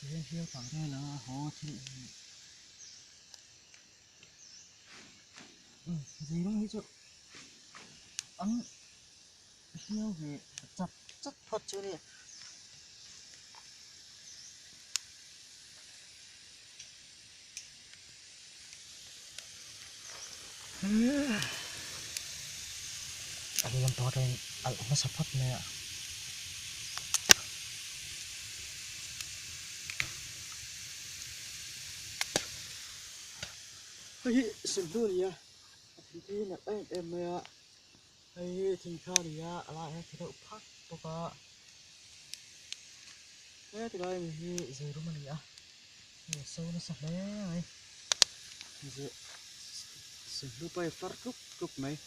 Hiếu hiếu thằng đây là họ thì gì đúng như chứ ăn hiếu về chặt chất thật chứ đi anh làm to đây anh nó sắp phát nè ấy sừng đuôi đi à thì là em mày à ấy thì khá đi à lại thì đậu phát bốc à thế thì đây mình gì đúng mình à sâu nó sạch đấy ấy gì sừng đuôi bay phát cúc cúc mày